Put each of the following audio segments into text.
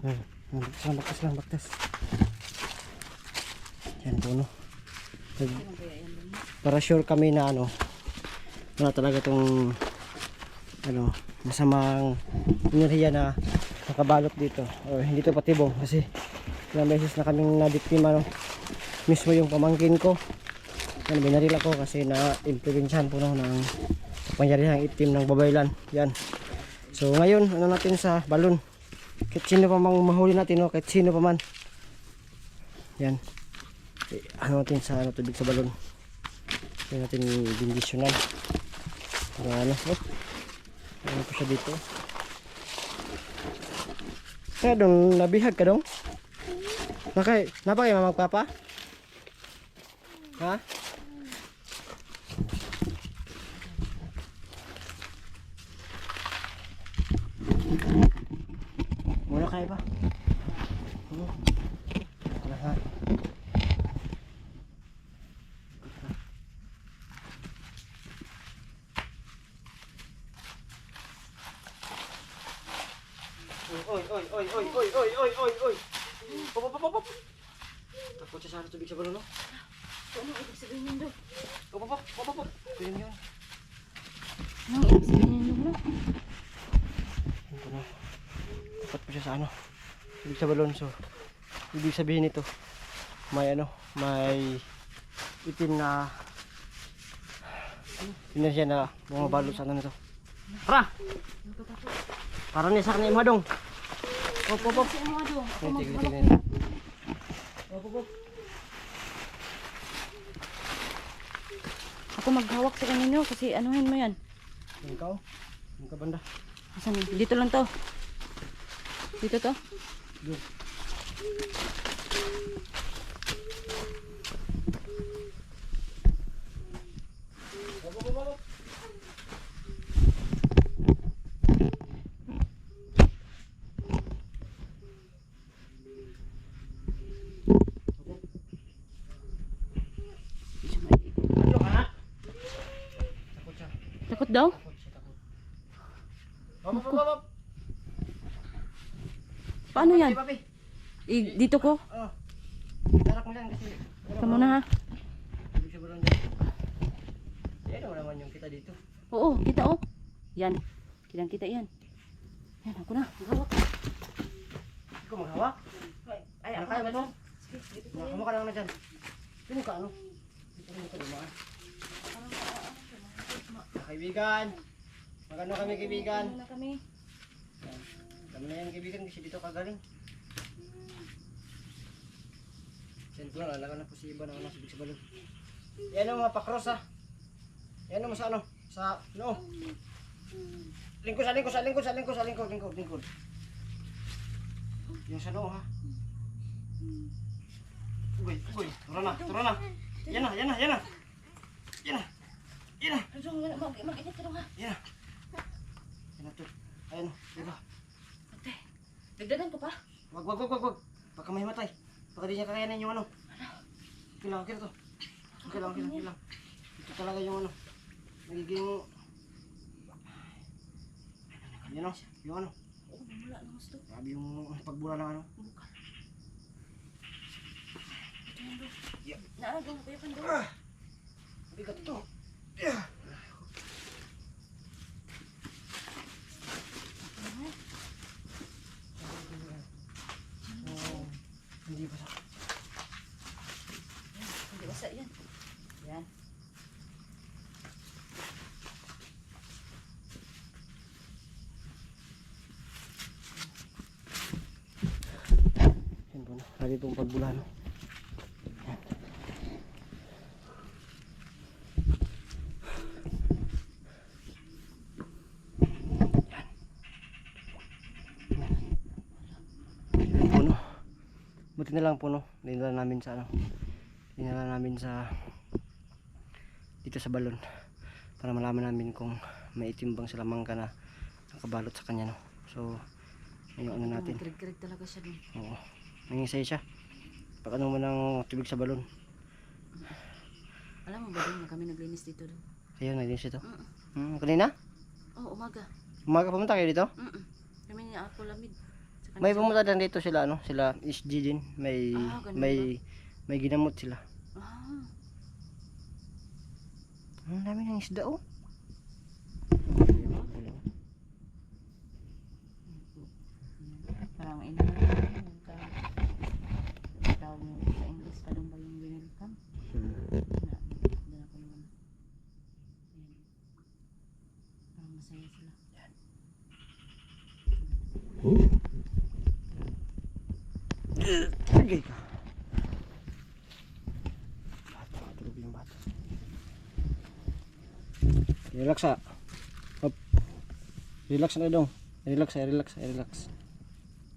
Baktas. Yan po, no. Para sure kami na ano, wala talaga tong ano, masamang enerhiya na nakabalot dito. O hindi to patibong kasi ilang beses na kaming nabiktima, no. Mismo yung pamangkin ko. Yan, binaril ako kasi na-impluwensyahan po, no, ng pangyarihang itim ng babaylan. Yan. So ngayon, ano natin sa balon. Kahit sino pa mang mahuli natin, no? Kahit sino pa man. Yan. Ano natin sa ano, tubig sa balon. Yan natin bindisyonan. Para ano, oh. Ano po siya dito. Kaya dong, nabihag ka dong? Napakay mamagpapa? Ha? Muna kaya ba? Lahat. Oy. Pop. Takot siya sa tubig sa balon, no? Ano ibig sabihin yun, Dok? Pop. Pwede yun. Ano ibig sabihin yun, Dok? Yun po, no? Takot po siya sa ano, tubig sa balon. So, ibig sabihin nito, may ano, may itim na enerhiya na bumabalot sa ano nito. Tara! Para niya sa kanil mo, dong. Pop. Kasi ano, Dok? Ako Tigil. maghalap. Pop. Ako maghawak sa kanino kasi anuhin mo yan. Ikaw? Yung kabanda? Asan? Dito lang to. Dito to? Doon. Pop. Ano ka na? Takot siya. Takot daw? Pop. Paano yan? Papi. Dito ko? Oh. Tarak mo lang kasi. Ito muna ha. Ibig siya barang dyan. Yan naman yung kita dito. Oo, kita oh. Yan. Kitang kita yan. Yan, ako na. Maghawak. Ikaw maghawak? Ay, Ano kaya ba ito? Nakamo ka lang na dyan. Sino ka ano? Dito mo ka dumaan. Kaibigan. Magano kami kaibigan? Ano na kami? Kami na yan kaibigan kasi dito kagaling. Yan ko lang, alaga na po si Iba na nasa big sa balon. Yan ang mga pakros ha. Yan ang sa ano? Sa no. Lingkod. Yung sa noo ha. Uy. Tara na. Yan na. Ano, mag-init ka dong ha. Yan na to. Ayan, diba? Ate, dagdagan ko pa. Wag. Baka mahimatay. Baka di niya kakayanin yung ano. Okay lang to. Okay lang. Ito talaga yung ano. Nagiging... Yan o, yung ano. Oo, wala na gusto. Grabe yung pagbura ng ano. Buka. Yeah. Naagong ko yung doon. Bigat ito. Hindi ba sa... Hindi basa yan. Yan. Yan po na. Lagi itong pagbula, no? Buti na lang po, no, dinala namin sa dito sa balon para malaman namin kung may itim bang salamangka na nakabalot sa kanya, no. So yung ano natin, Kirig-kirig talaga siya dun. oo, nangisay siya pag ano mo ng tubig sa balon. Alam mo ba dun na kami naglinis dito dun? Ayun, naglinis ito. Kanina? Oo, umaga. Umaga pumunta kayo dito? Kami ni Apo Lamid. Saka May pumunta din dito sila, ano, sila SG din. May, ganun may ginamot sila. Ah, Ang dami ng isda, oh. parang ina na tawag mo sa English pa ba yung welcome? Doon ako naman. Ayan. Parang masaya sila. Tagay ka. Bata, tulog yung bata. Relax ah. Hop. Relax na dong. Relax ah, relax ah, relax.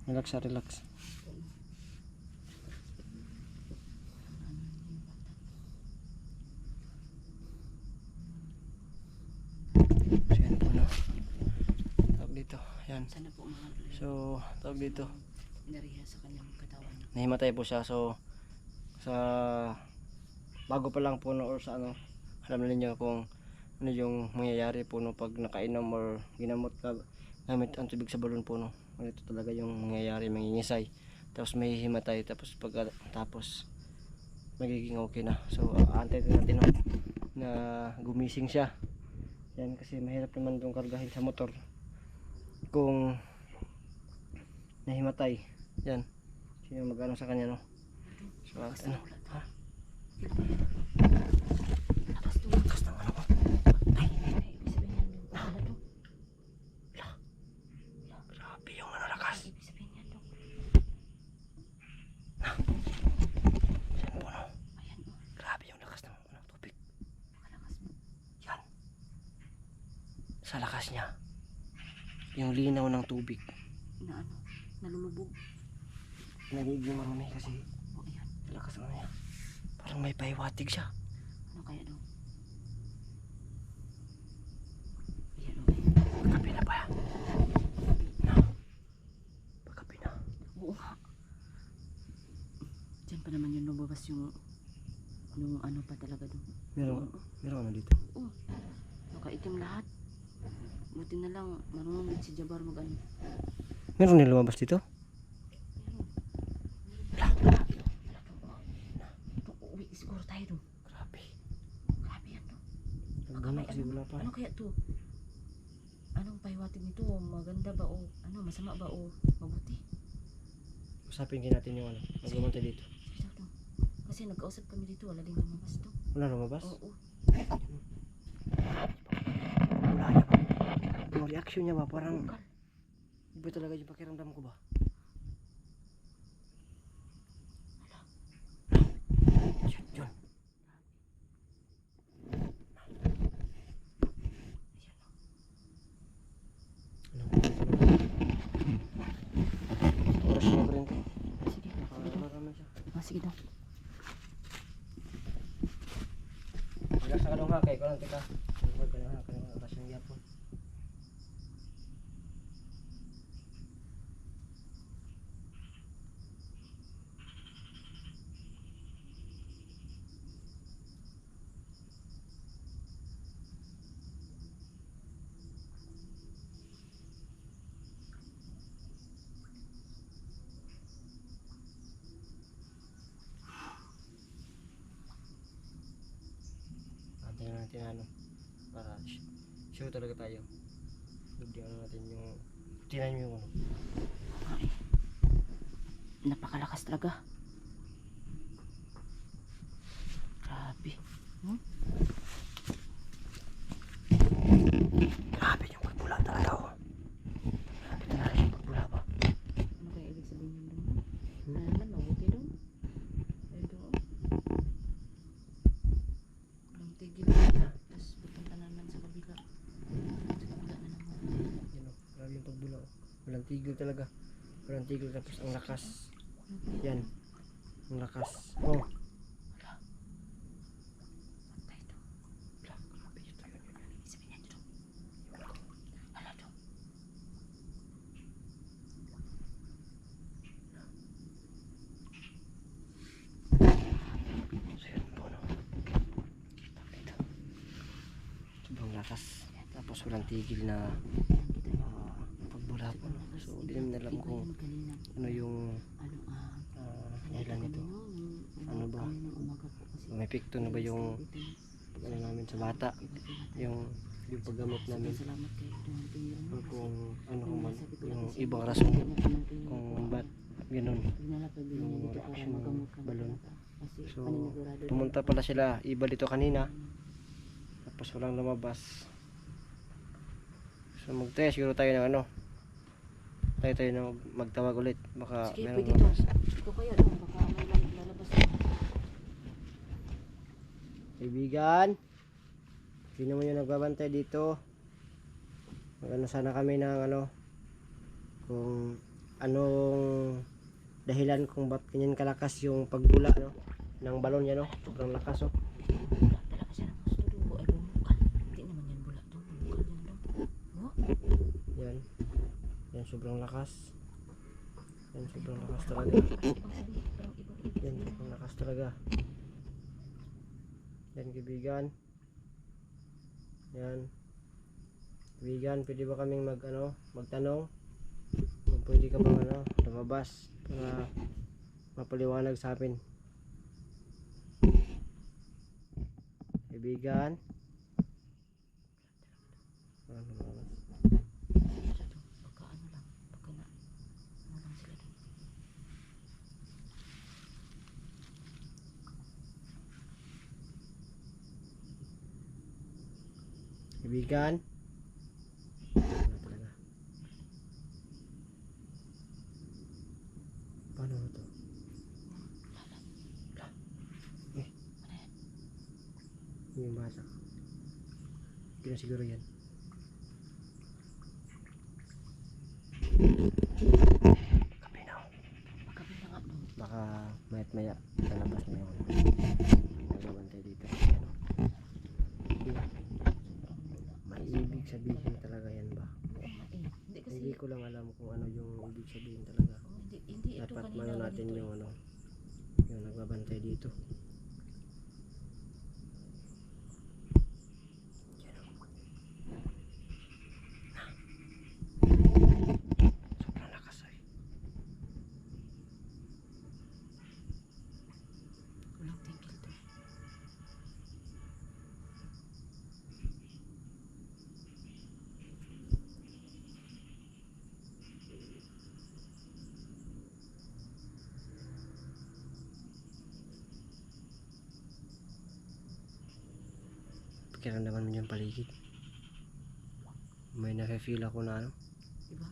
Relax ah, relax. So yan po no. Tawag dito. Yan. Sana po mga So, tawag dito. inariha sa kanyang katawan. Nahimatay po siya. So, sa bago pa lang po no, or sa ano, alam na ninyo kung ano yung mangyayari po no, pag nakainom or ginamot ka gamit ang tubig sa balon po no. Ito talaga yung mangyayari, mangingisay. Tapos may himatay, tapos pag tapos magiging okay na. So, antayin natin no, na gumising siya. Yan kasi mahirap naman itong kargahin sa motor kung nahimatay. Yan. Sino mag-ano sa kanya no? So, ano? Ha? Lakas to. Lakas ng ano ko? Ay, ibig sabihin yan. Ano to? Grabe yung ano lakas. Ibig sabihin yan to. Yan po no? Ayan o. Grabe yung lakas ng ano, tubig. Pakalakas mo. Yan. Sa lakas niya. Yung linaw ng tubig. Na ano? Nalulubog. Nagiging marumi kasi O ayan. lakas ng ano niya. Parang may pahiwatig siya. Ano kaya daw? Ayan o. Ayan. Pagkapi na pa yan. No. Pagkapi na. Oo nga. Diyan pa naman yung lumabas yung ano pa talaga doon. Meron ano dito. Oo. Nakaitim lahat. Buti na lang marunong din si Jabar mag ano. Meron din lumabas dito? Uwi siguro tayo doon. Grabe. Grabe yan to. Nagdala kasi wala pa. Ano kaya to? Anong pahiwatig nito? Maganda ba o ano masama ba o mabuti? Usapin din natin yung ano. Maglumunta dito. Sige daw to. Kasi nag-kausap kami dito, wala din lumabas to. Wala lumabas? Oo. Wala niya ba? Yung reaction niya ba? Parang Bukal. iba talaga yung pakiramdam ko ba? Yun, yun. Oras niya pa rin to. Sige. Sige daw. Naman siya. Ah, sige daw. Relax na ka dong ha, kay ko lang tika. Huwag ka na ha, kaya oras yung yapon. Antayin natin ano, para sure talaga tayo. Bigyan natin yung, tinan nyo yung ano. Ay. Napakalakas talaga. Grabe. Hmm? Grabe yung pagbula talaga oh. Grabe talaga yung pagbula ba? Ano kaya ibig sabihin yun doon? Ano naman, mabuti doon. Ayun doon. Walang tigil. Tapos pupunta naman sa kabila. Sa kabila na naman. Yan o, grabe yung pagbula oh. Walang tigil talaga. Walang tigil tapos ang lakas. Yan. Ang lakas. Oh. Patay to. Grabe ito yun. Ibig sabihin yan doon. Hala doon. So yun po no. Dito. Sobrang lakas. Tapos walang tigil na pagbula po no. So di namin alam iba kung yun kanina. ano yung Ano, dahilan nito. Ano ba? Kanina umaga po kasi. May epekto na ba yung ano namin sa bata, yung paggamot namin, Salamat kay Tuhan Panginoon. o kung ano man Sabi ko yung lang kasi, ibang rason hindi mo pinag- kung ba't ganun. Dinala pa din yung niya dito para reaction ng magamot ka na balon. talaga. Kasi So paninigurado pumunta pala sila iba dito kanina, tapos walang lumabas. So magtaya siguro tayo ng ano, tayo na magtawag ulit, baka sige, meron pwede to. lumabas. Ito kaya doon, baka may lalabas na. Kaibigan, sino mo yung nagbabantay dito? Ano sana kami ng ano, kung anong dahilan kung ba't ganyan kalakas yung pagbula, no, ng balon niya, no? Sobrang lakas, oh. Talaga siya ng gusto dugo ay bumukal. Hindi naman yan bula doon. Bumukal yan doon. Oh, Yan. Yan, sobrang lakas. Yan, sobrang lakas talaga. ibang sabi, parang ibang ibig. Yan, sobrang lakas talaga. Yan, kaibigan. Yan. Kaibigan, pwede ba kaming magtanong? Kung pwede ka bang lumabas para mapaliwanag sa amin. Kaibigan. Lumabas. Siya to, baka ano lang, baka na, ano lang sila doon. Kaibigan. Wala talaga. Paano to? Eh. Yung bata. Hindi na siguro yan. Kape na. Magkabi na nga doon. Baka mayat maya lalabas na yung nagbabantay dito. May ibig sabihin talaga yan ba? Hindi kasi, Hindi ko lang alam kung ano yung ibig sabihin talaga. hindi ito Dapat kanina mano lang natin dito yung yung nagbabantay dito. Sobrang lakas ay. Walang tigil to. Pakiramdaman mo yung paligid. May nafe-feel ako na ano, Diba?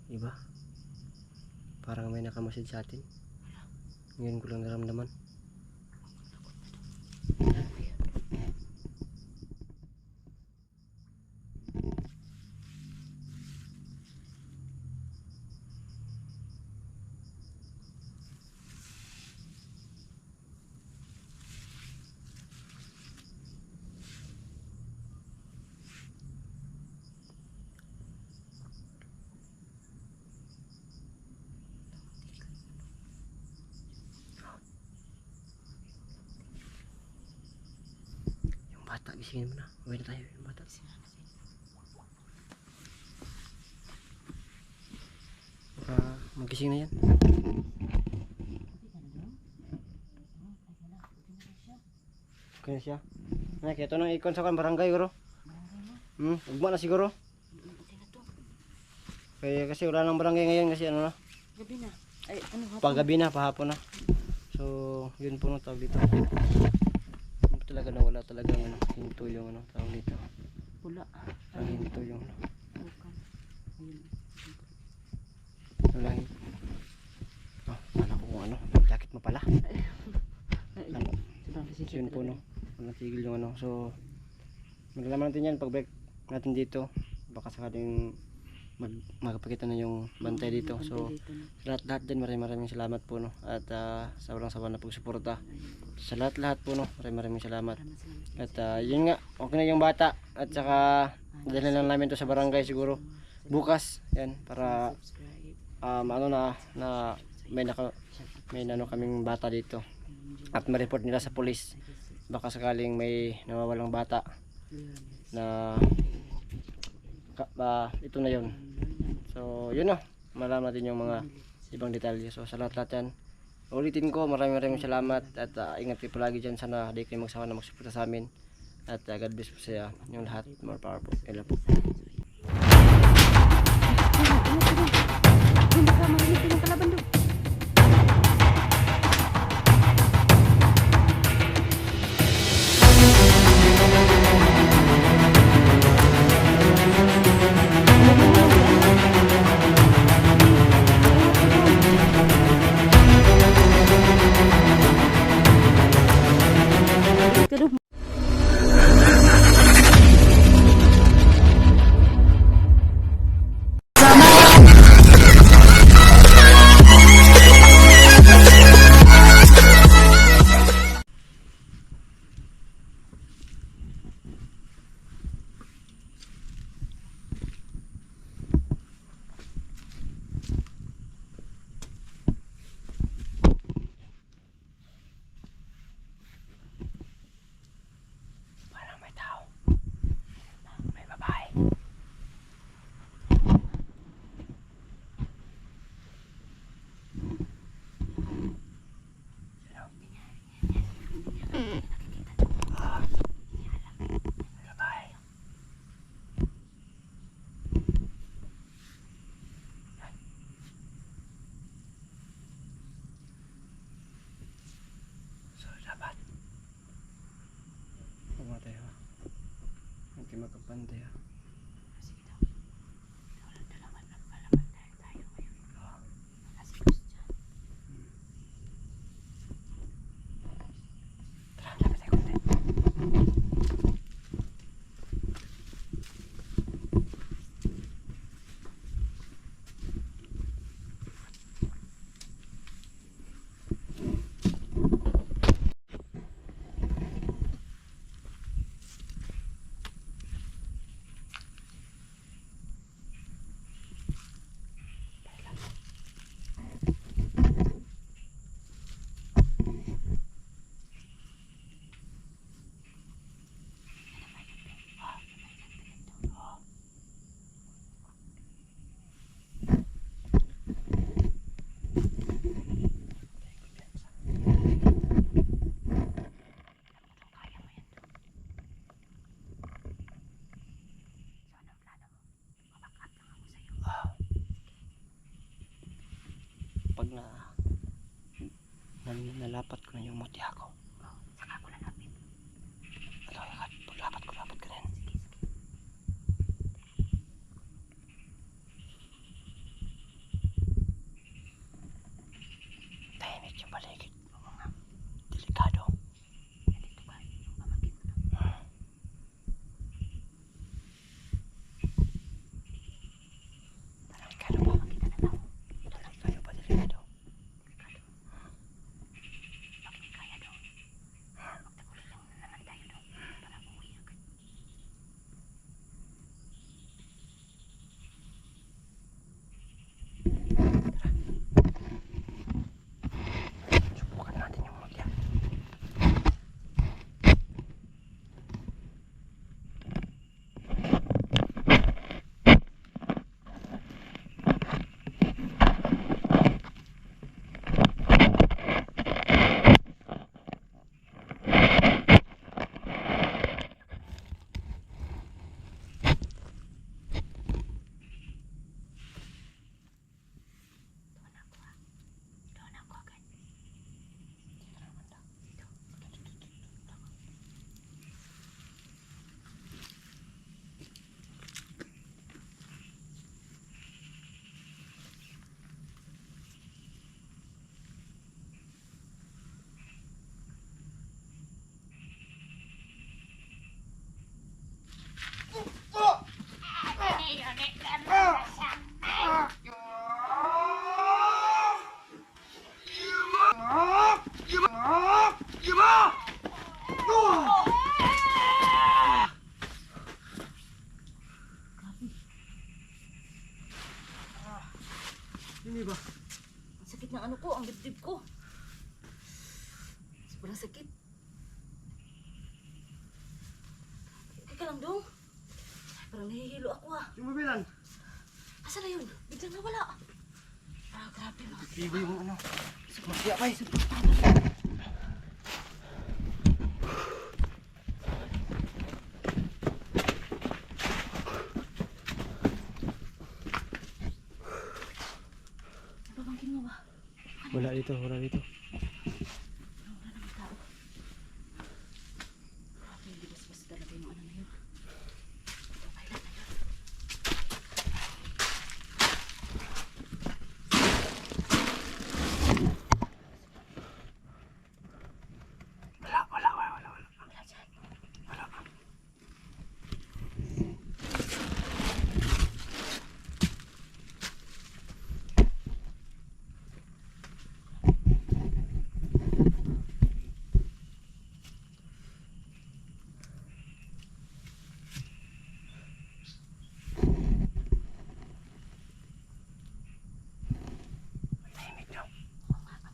iba. Parang may nakamasid sa atin. Ngayon ko lang naramdaman. Yung bata, gisingin mo na. Uwi na tayo, yung bata. Baka magising na yan. Okay na siya. Ay, kaya ito nang ikon sa kan barangay, guro. Ugma na siguro. Kaya kasi wala nang barangay ngayon kasi ano na, Gabi na. Ay, ano hapon? paggabi na, pahapon na. So, yun po nung tawag dito. Ano talaga na wala talagang hinto yung tawag dito. Pula. Ang hinto yung Bukan. Ayun. wala hinto. Oh, wala ko kung jacket mo pala. Ano? Sobrang So, resistant yun po talaga. walang tigil yung So, malalaman natin yan pag break natin dito. Baka sakaling magpakita na yung bantay dito. So, Bantay dito na. sa lahat din maraming salamat po, no. At sobrang sawa na pagsuporta sa lahat po, no. Maraming salamat. Maraming salamat. At yun nga, okay na yung bata. At saka dalhin lang namin to sa barangay siguro bukas. Yan, para Subscribe. na may kaming bata dito. At ma-report nila sa police. Baka sakaling may nawawalang bata na ito na yun. So, yun, no. malaman natin yung mga ibang detalye. So sa lahat-lahat yan, ulitin ko, maraming salamat at ingat kayo palagi dyan. Sana di kayo magsawa na magsuporta sa amin at God bless po sa yung lahat. More power po. Kailan po. Hindi ka mahilig ng kalaban doon. Parang may tao. May babae. So dapat pumatay ha. Hindi magkapantay ha. Sige daw. Dalaman ng kalaban dahil tayo ngayon. Nakasikos dyan. Tara, lapit tayo konti. Pag nalapat ko na yung mutya ko, Saka ko na napit. paglapat ko rin. Tahimik yung paligid. Delikado. Nandito ba yung pamangkin mo doon? Delikado ba? Makita na tao. Delikado ba? Delikado. Pag may kaya daw. Magtagulo lang na naman tayo daw. Para umuwi agad. Subukan natin yung mutya. Doon ako agad. Hindi ba? Ang sakit ng ano ko, ang dibdib ko. Sobrang sakit. Okay ka lang dong? Parang nahihilo ako ah. Yung mabilan. Asa na yun? Biglang nawala. Bibo yung ano. Masya bay. Babangkin mo ba? Wala dito, wala dito. Wala namang tao. Grabe, hindi bas-bas talaga yung ano na yun. Ito, kailan na yun? Wala dyan. Tahimik daw. Oo nga ba?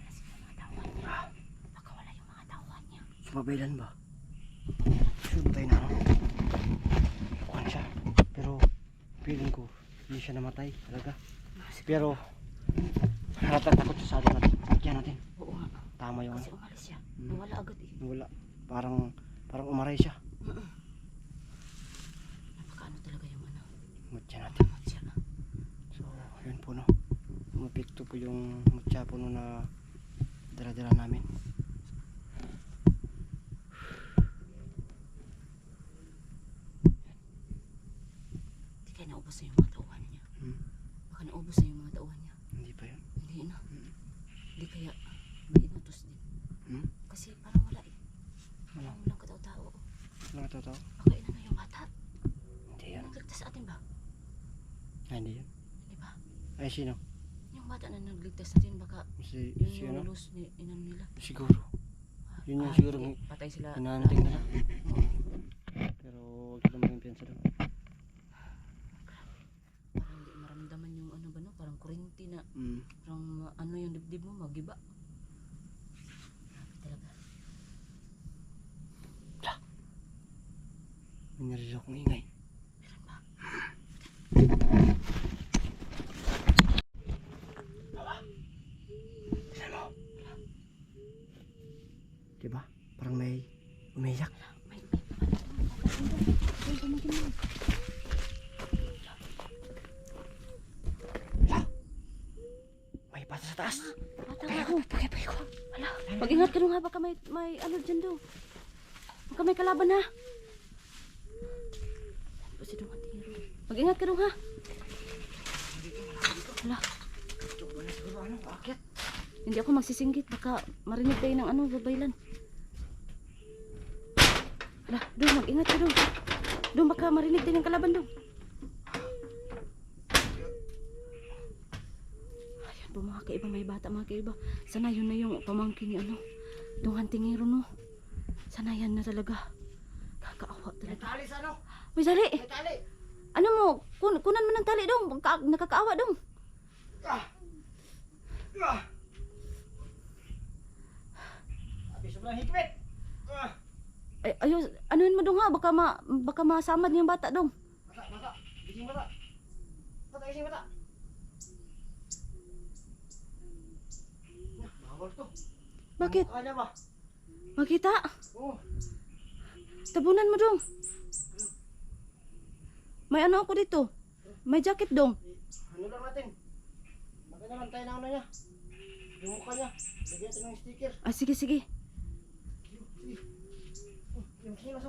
Kasi yung mga tauhan niya. Baka wala yung mga tauhan niya. Sumabaylan ba? Sure ba tayo na ano? Kuhan siya. Pero feeling ko hindi siya namatay talaga. Pero natatakot siya sa atin natin. Sakyan natin. Oo nga. Tama yung Kasi ano. umalis siya. Hmm. Nawala agad eh. Wala. Parang umaray siya. Napaka ano talaga yung ano. Mutya natin. Tamat siya na. So, yun po no. Mapikto po yung mutya po no na dala-dala namin. Hindi kaya naubos na yung mga tauhan niya. Baka naubos na yung mga tauhan niya. Hindi pa yun. Hindi na. Hindi kaya may inutos din. Kasi parang wala eh. Ano? Walang katao-tao. Ano totoo? Baka ina na yung bata. Hindi yan. Nagligtas sa atin ba? Hindi yan. Di ba? Ay, sino? Yung bata na nagligtas sa atin baka Si yun ano? yung lose ni inan nila. Siguro. Yun yung siguro hindi. Patay sila. hinahunting nila. Oo. Pero huwag ka naman yung piyansa doon. Parang hindi maramdaman yung ano ba no? Parang kurente na. Parang ano yung dibdib mo, magiba. Grabe talaga. May narinig akong ingay. Meron ba? Tignan mo. Diba? Parang may umiyak. May pamangkin mo. May bata sa taas. Bata nga ako. Pakipay ko. Hala. Mag-ingat ka nung ha. Baka may ano dyan daw. Baka may kalaban ha. Kasi doon ang tingin rin. Mag-ingat ka nung ha. Hala. Ito ba na siguro ano? Akit. Hindi ako magsisinggit. Baka marinig tayo ng ano, babaylan. Hala. Doon, mag-ingat ka doon. Doon baka marinig tayo ng kalaban doon. Ayan po mga kaiba. May bata mga kaiba. Sana yun na yung pamangkin ni ano. Doon ang tingin rin no. Sana yan na talaga. Kakaawa May talaga. tali sa ano? May tali. May tali. Ano mo? Kunan mo ng tali dong. Nakakaawa dong. Ah! Ah! Abi, sobrang hikmet. Ah! Ay, ayos, anuin mo dong ha. Baka masamad niyang bata dong. Bata. Gising bata. Gising bata. Bawal to. Bakit? Mukha niya ba? Makita? Oo. Tabunan mo dong. May ano ako dito. May jacket dong. Ano lang natin? Maganda lang tayo ng ano niya. Yung mukha niya. Lagyan natin ng sticker. Ah, sige, sige. Yung sinas.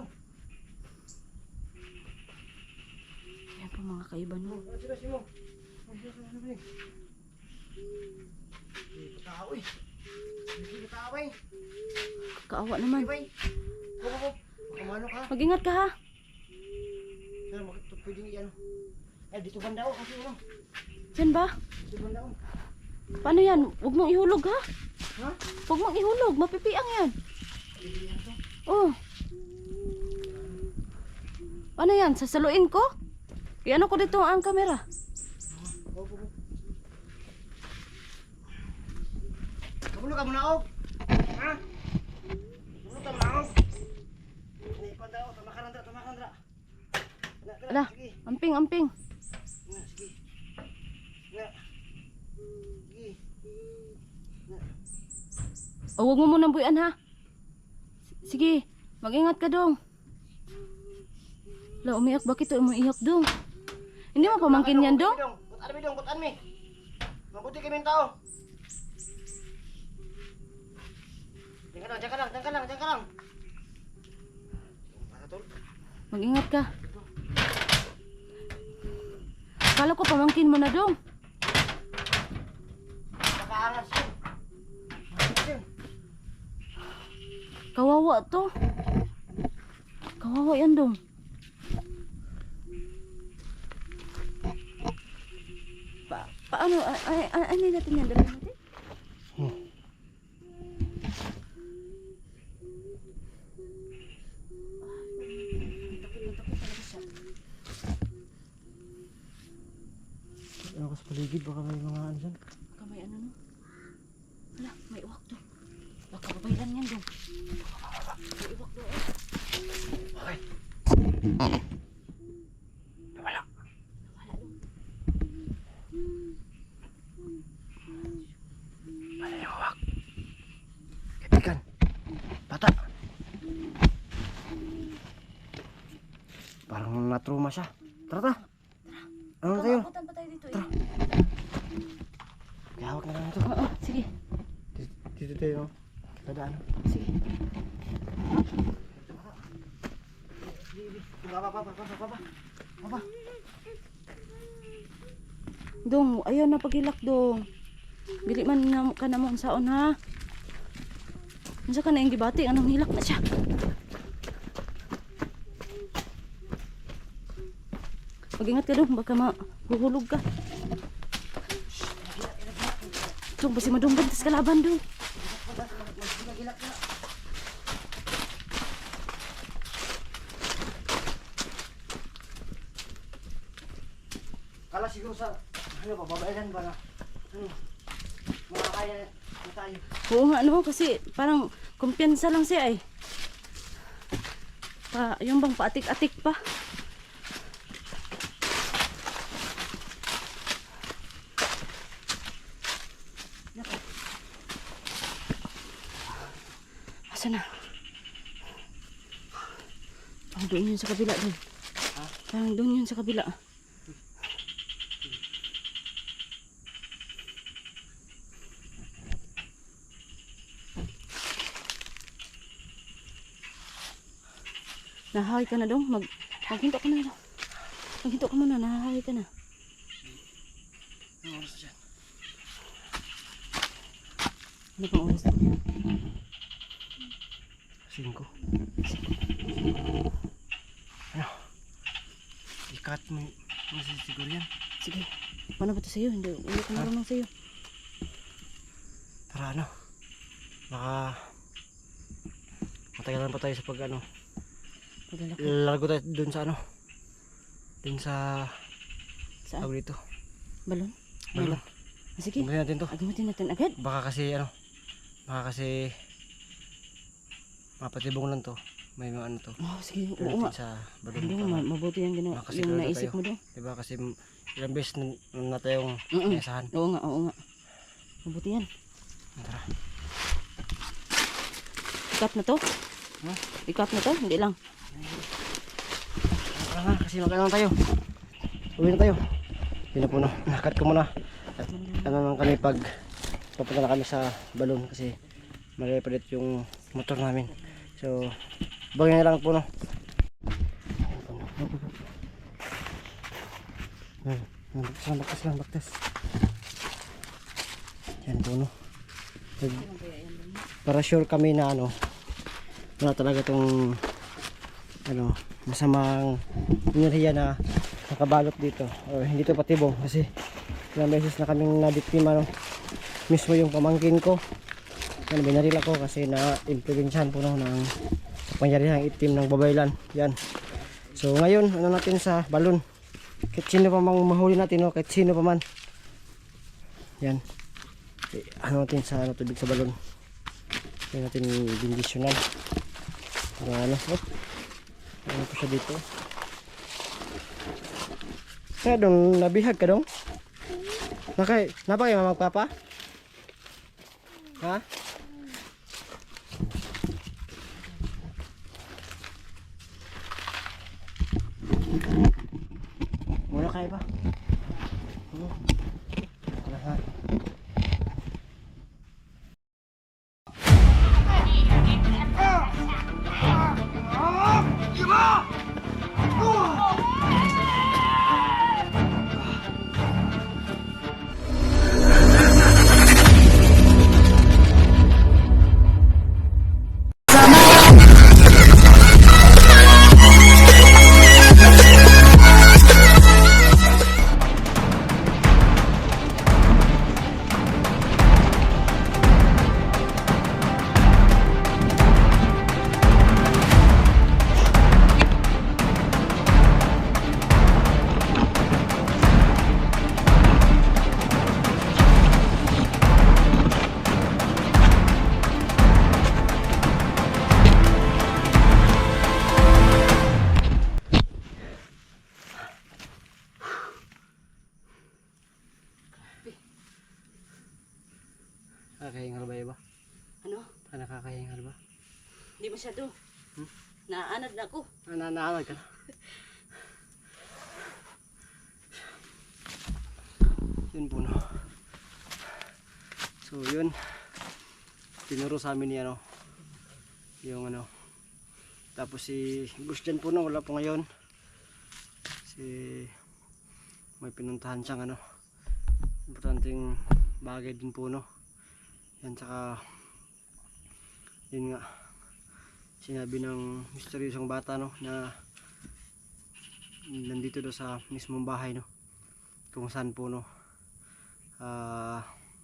Ayan po mga kaiba no. Ano sila si mo? Ano sila si mo? Hindi patao eh. Hindi patao eh. Kaawa naman. Ibay. Hop. Kumano ka? Mag-ingat ka ha. Pero bakit pwedeng iyan? Eh, dito banda ako kasi ano? Diyan ba? Dito banda ako. Paano yan? Huwag mong ihulog ha. Ha? Huwag mong ihulog. Mapipiang yan. Pwede yan to? Oh. Ano yan? Sasaluin ko? Iano ko dito ang camera. Hop. Kamulo ka muna ako. Ha? Kamulo ka muna ako. amping, amping. Na, sige. Na. Sige. O, huwag mo munang buyan ha. Sige, mag-ingat ka dong. La, umiyak. Bakit ito umiyak dong? Hindi mo pamangkin yan dong? Kutan mi dong, kutan mi. Mabuti kami ng tao. Diyan ka lang, diyan ka lang, diyan ka lang, diyan ka lang. Para tol. Mag-ingat ka. Akala ko pamangkin mo na dong. Nakaangas yun. Bakit yun? Kawawa to. Kawawa yan dong. Paano? Ano natin yan? Dali natin? Ano ka sa paligid? Baka may mga ano dyan. Baka may ano no? Hala, may uwak to. Baka babaylan yan dong. May uwak to. Okay. Nawala. Wala dong. Wala yung hawak. Kaibigan. Bata. Parang natruma siya. Tara, tara. Ano na tayo? Kamakutan pa tayo dito eh. Tara. Kaya hawak na lang ito. Oo, sige. Dito tayo. Kadaan. Sige. Baba. Dong, ayaw na pagilak dong. Dili man na ka na mo saon ha. Unsa ka na yung gibati, anong hilak na siya. Mag-ingat ka dong, baka mahuhulog ka. Dong, basi madunggan tas kalaban dong. Kala siguro sa ano ba, babaelan ba na? Makakaya na tayo. Oo nga no, kasi parang kumpiyansa lang siya eh. Yung bang paatik-atik pa. Asa na? Parang doon yun sa kabila dun. Parang doon yun sa kabila. Nahahay ka na dong. Maghinto ka na dong. Maghinto ka muna. Nahahay ka na. Ano oras dyan? Ano pang oras? 5. Ano? Ikat mo siguro yan. Sige. Paano ba ito sa'yo? Hindi ko marunong sa'yo. Para ano? Baka matagalan pa tayo sa pag ano. Paglalaki. Largo tayo dun sa ano. Dun sa Saan? tawag dito. Balon? Balon. Sige. Gamitin natin to. Agamitin natin agad. Baka kasi ano. Baka kasi mapatibong lang to. May mga ano to. Oh, sige. Oo Gamitin nga. sa balon. Hindi mo mabuti yung ginawa. Makasigurado Yung naisip tayo. mo dong. Diba kasi ilang beses na tayong naisahan. Oo nga, oo nga. Mabuti yan. Tara. Ikat na to? Ha? Ikat na to? Hindi lang. Tara nga, kasi magkano tayo. Uwi na tayo. Yun na po na. Nakat ko muna. At ano lang kami pag papunta na kami sa balon kasi malipalit yung motor namin. So, bagay na lang po no. Baktas. Yan po no. Para sure kami na ano, wala talaga tong ano, masamang enerhiya na nakabalot dito o hindi to patibong kasi ilang beses na kaming nabiktima no? Mismo yung pamangkin ko yan, binaril ako kasi na impluwensyahan po no, ng kapangyarihang itim ng babaylan yan. So ngayon ano natin sa balon, kahit sino pa mang mahuli natin no? Kahit sino pa man yan, ano natin sa ano, tubig sa balon yan natin bindisyonan ano, ano po siya dito. Kaya dong, nabihag ka dong? Napa kayo magpapa? Ha? Muna kayo ba? Ha? Nakakahingal ba iba? Ano? Nakakahingal ba? Hindi masyado. Naanad na ako. Naanag ka na. Yun po no. So yun. Tinuro sa amin ni ano. Yung ano. Tapos si Gus dyan po no. Wala po ngayon. May pinuntahan siyang ano. Importanteng bagay din po no. Yan saka yun nga sinabi ng misteryosong bata no na nandito daw sa mismong bahay no kung saan po no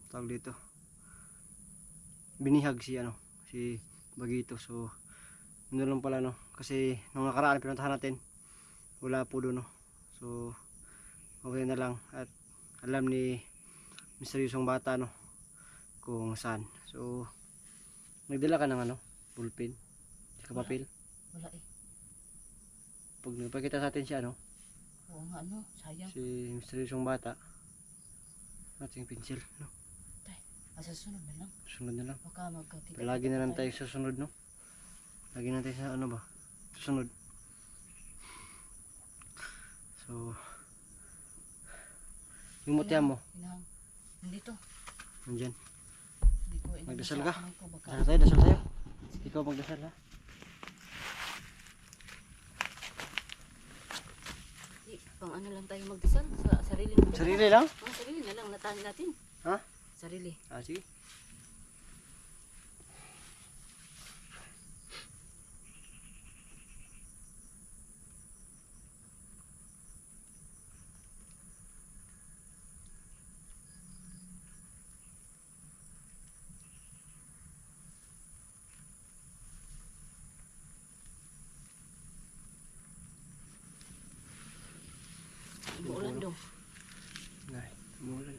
tawag dito binihag si ano si Bagito. So ano lang pala no kasi nung nakaraan pinuntahan natin wala po doon no. So okay na lang at alam ni misteryosong bata no kung saan. So nagdala ka ng ano pulpin saka papel. Wala eh. Pag nagpakita sa atin siya no Oo nga ano, sayang. si misteryosong bata ating pencil no. Sa sunod na lang. Susunod na lang. Baka magkakita. Lagi na lang tayo susunod no. Lagi na tayo sa ano ba susunod. So yung mutya mo Nandito. nandyan. Hindi ko Magdasal ka? Baka Dasal tayo. Ikaw magdasal ha. pang ano lang tayo magdasal sa sarili natin. Sarili lang? Sarili na lang natahan natin. Ha? Sarili. Sige. Umuulan daw. Nay, umulan.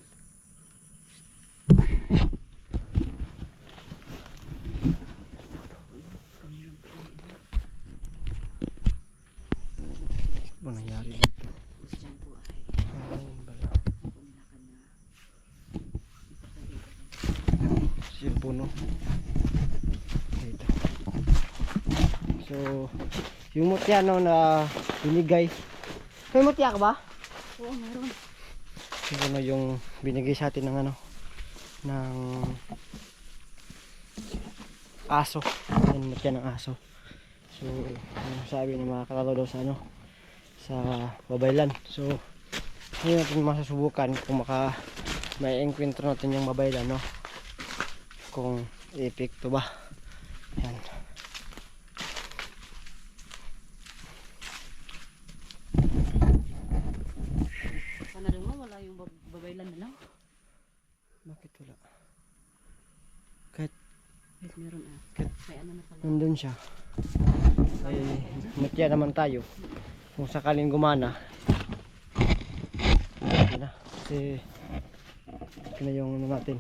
Ano nangyari dito? Diyan po ay pumilakan na. Yung puno. Dito. So, yung mutya no na binigay. May mutya ka ba? Oo, meron. Yung ano yung binigay sa atin ng ano ng aso. Yung mutya ng aso. So, ano sabi ng mga kalalo daw sa ano sa babaylan. So, ngayon natin masusubukan kung may enkwentro natin yung babaylan no. Kung epekto ba. Yan. Sana rin mo, wala yung babaylan na lang. Bakit wala? Kahit Meron ah. May ano na pala. nandun siya. Ay, mutya naman tayo. Kung sakaling gumana. Okay na. Kasi ito na yung ano natin.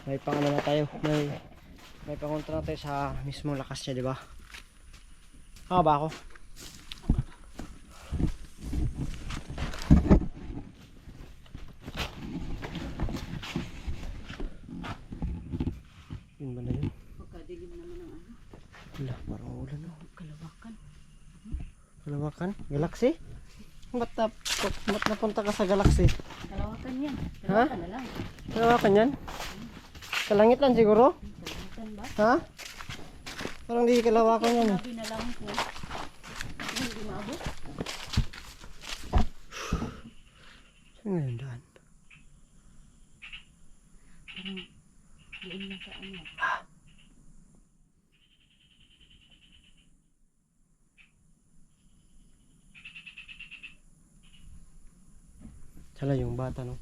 May pangano na tayo. May pangontra na tayo sa mismong lakas niya, di ba? Tama ba ako? Wala, parang ulan oh. Kalawakan. Kalawakan? Galaxy? Ba't napunta ka sa galaxy? Kalawakan yan. Ha? Kalawakan na lang. Kalawakan yan? Sa langit lang siguro? Kalawakan ba? Ha? Parang di kalawakan yan. Sabi na lang ko. Hindi maabot. Saan nga yung daan? Parang doon lang sa ano. Sala yung bata no?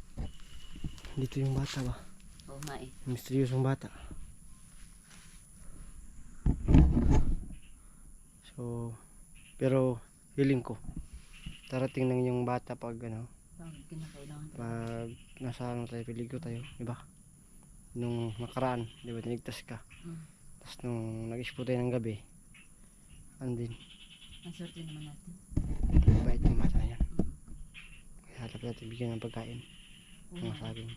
Dito yung bata ba? Oo nga eh. Misteryosong bata. So, pero feeling ko darating lang yung bata pag ano, Bakit kinakailangan? pag nasa ano tayo, peligro tayo, diba? Nung nakaraan, diba, tinigtas ka. Tapos nung nag-expo tayo ng gabi, andin, Ang swerte naman natin. bait yung bata na yan. Kaya dapat natin bigyan ng pagkain, Oo ng nga. saging.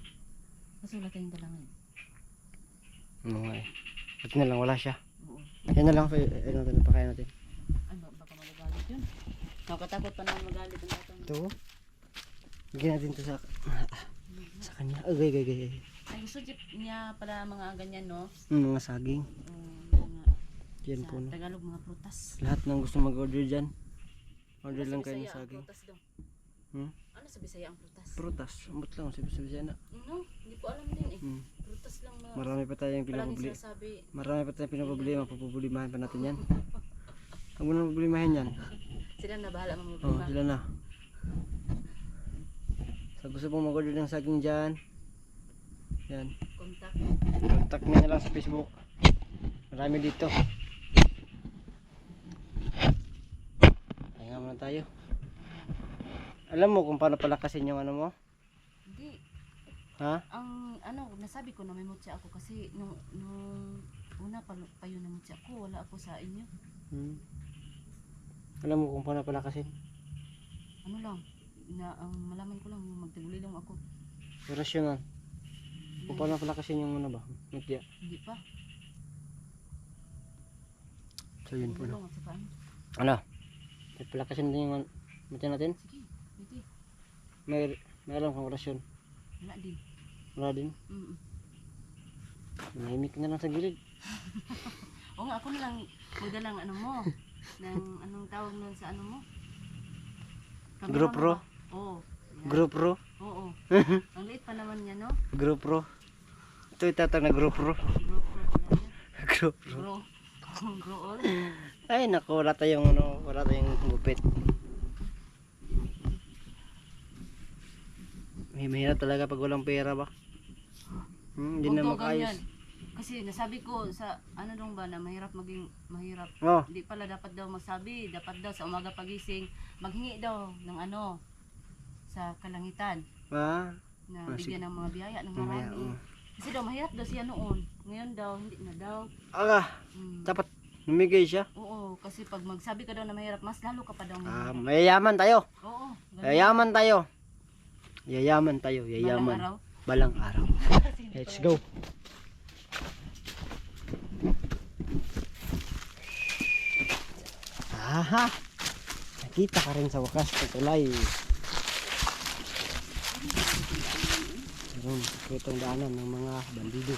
Kasi wala tayong dala ngayon. Ano nga eh. At na lang, wala siya. Oo. Yan na lang, natin, pakain natin. Ay, baka magagalit yun. Nakatakot pa naman magalit ang batang. Ito, bigyan natin ito sa kanya. Agay. Ay, gusto niya pala mga ganyan, no? Mga saging. Mga Yan sa po no. Tagalog, mga prutas. Lahat ng gusto mag-order dyan. Order lang kayo ng Bisaya ang saging. prutas daw. Hmm? Ano sa Bisaya ang prutas? Prutas. Ambot lang. Sabi na. No, hindi ko alam din eh. Hmm. Prutas lang mga. Marami pa tayong Palagi pinapabili. sinasabi. Marami pa tayong pinapabili. Mapupulimahan pa natin yan. Huwag mo na mapupulimahin yan. Sila na bahala Oh, mamabulima. sila na. Sa gusto pong mag-order ng saging dyan. Yan. Kontak. Contact me na lang sa Facebook. Marami dito. Kaya muna tayo. Alam mo kung paano palakasin yung ano mo? Hindi. Ha? Ang ano, nasabi ko na may mutya ako kasi nung una pa yun na mutya ko. Wala ako sa inyo. Hmm. Alam mo kung paano palakasin? Ano lang. Ang malaman ko lang yung magtaguli lang ako. Rasyonal. Kung paano palakasin yung ano ba? Mutya. Hindi pa. So yun po no. Tulong at saka ano. Ano? Palakasin din yung mutya natin? Sige, pwede. May alam kang orasyon. Wala din. Wala din. Mahimik na lang sa gilid. Oo nga, ako na lang magdalang ano mo. Ng anong tawag nun sa ano mo? Camera Group mo Pro? ba? Oo. Yan. Group Pro? Oo. Ang liit pa naman niya, no? Group Pro? Ito itatag na Group Pro. Group Pro pala yan. Group Pro. Bro. Grow all. Ay naku, wala tayong ano, wala tayong gupit. Mahirap talaga pag walang pera ba? Hindi na Huwag daw makayos. ganyan. Kasi nasabi ko sa ano dong ba na mahirap maging mahirap. Oh, Hindi pala dapat daw magsabi, dapat daw sa umaga pagising maghingi daw ng ano sa kalangitan ah, na Ah, bigyan ng mga biyaya ng mamaya. marami. Kasi daw mahirap daw siya noon. Ngayon daw hindi na daw. Dapat namigay siya. Oo, kasi pag magsabi ka daw na mahirap, mas lalo ka pa daw Ah, mahirap. mayayaman tayo. Oo, ganun. Yayaman tayo. Yayaman tayo, Balang yayaman. araw. Balang araw. Let's go. Aha. Nakita ka rin sa wakas ng tulay. Ayun, itong daanan ng mga bandido.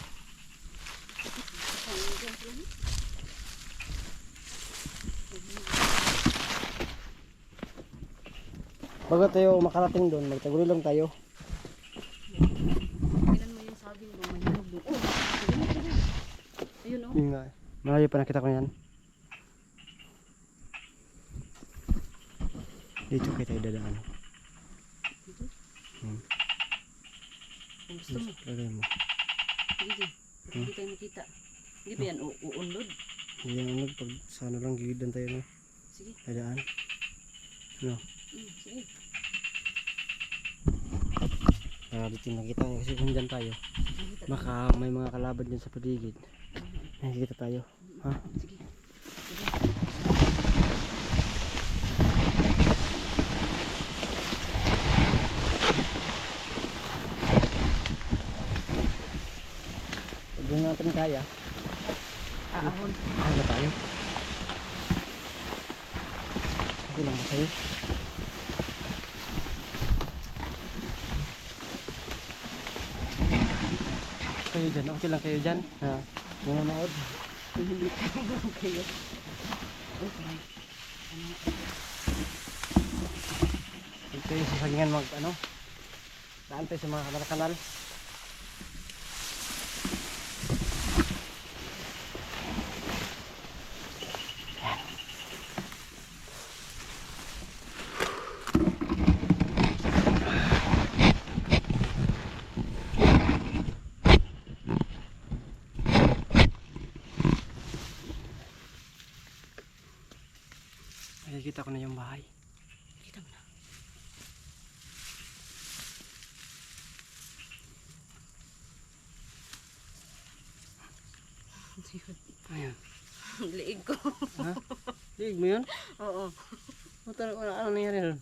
Bago tayo makarating doon, magtaguli lang tayo. Tingnan mo yung saging doon, mahinog doon. Oh, ayun oh. Yun nga. Malayo pa nakita ko yan. Dito kayo tayo dadaan. Dito? Hmm. Kung gusto mo. Lagay mo. Sige, hindi tayo makita. Hindi ba yan uunlod? Hindi yan pag sana lang gigidan tayo no. Sige. Dadaan. No. Sige. Para dito nakita niyo kasi kung dyan tayo. Nakita tayo. Baka may mga kalaban dyan sa paligid. Nakikita tayo. Ha? Sige. Sige. Pag doon natin kaya, Aahon. ano tayo? Okay lang ba sa'yo? Kayo dyan, okay lang kayo dyan? Ha? Nanonood? Hindi ko kayo. Oh, parang, ano, Huwag kayo sasagingan mag ano? Daan tayo sa mga kanal-kanal. Nakikita ko na yung bahay. kita mo na. Ayun. Ang liig ko. Ha? Liig mo yun? Oo. Ano nangyari nun?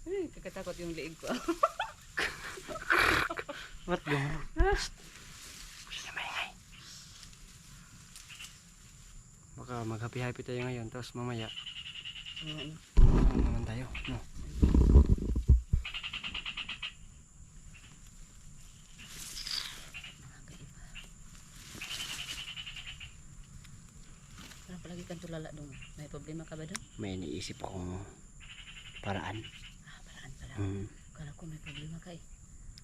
Ay, kakatakot yung liig ko. What the? Huwag na maingay. Baka mag-happy-happy tayo ngayon, tapos mamaya ano naman tayo, no? Parang palagi kang tulala dong. May problema ka ba dong? May iniisip akong paraan. Ah, paraan pala. Hmm. Kala ko may problema ka eh.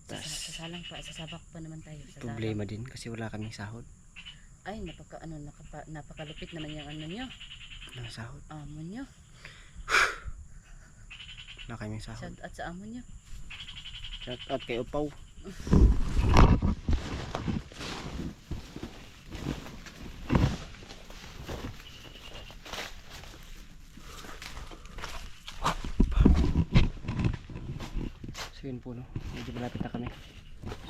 Tas- Sasalang pa, sasabak pa naman tayo. Problema din kasi wala kaming sahod. Ay, napakalupit naman yung ano nyo. Walang sahod. Amo nyo. Wala kaming sahod. Shout out sa amo nyo. Shout out kay Upaw. So yun po, no? Medyo malapit na kami.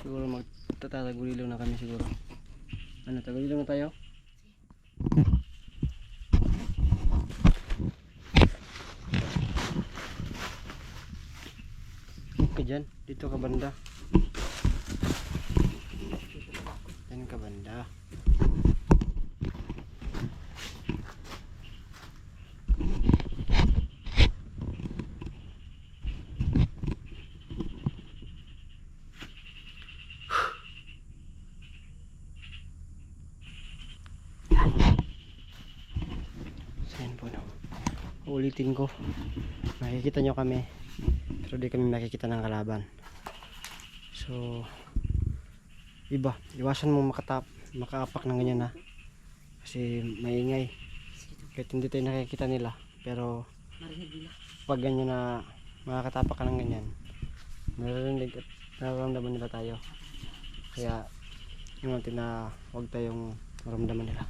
Siguro magtatagulilo na kami siguro. Ano, tagulilo na tayo? Okay dyan, dito ka banda. Yan ka banda. So yan po, no? Ulitin ko, nakikita nyo kami pero di kami makikita ng kalaban. So iwasan mo makaapak ng ganyan na kasi maingay kahit hindi tayo nakikita nila, pero Marinig nila. pag ganyan na makakatapak ka ng ganyan, naririnig at nararamdaman nila tayo, kaya yung natin na huwag tayong maramdaman nila.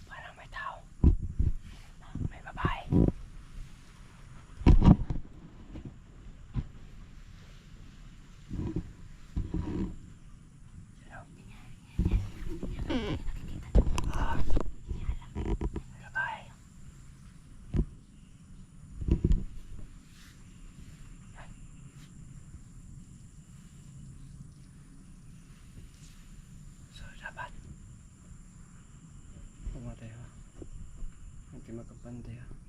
Parang may tao, may babae. So dapat huwag tayo, hindi magkapantay.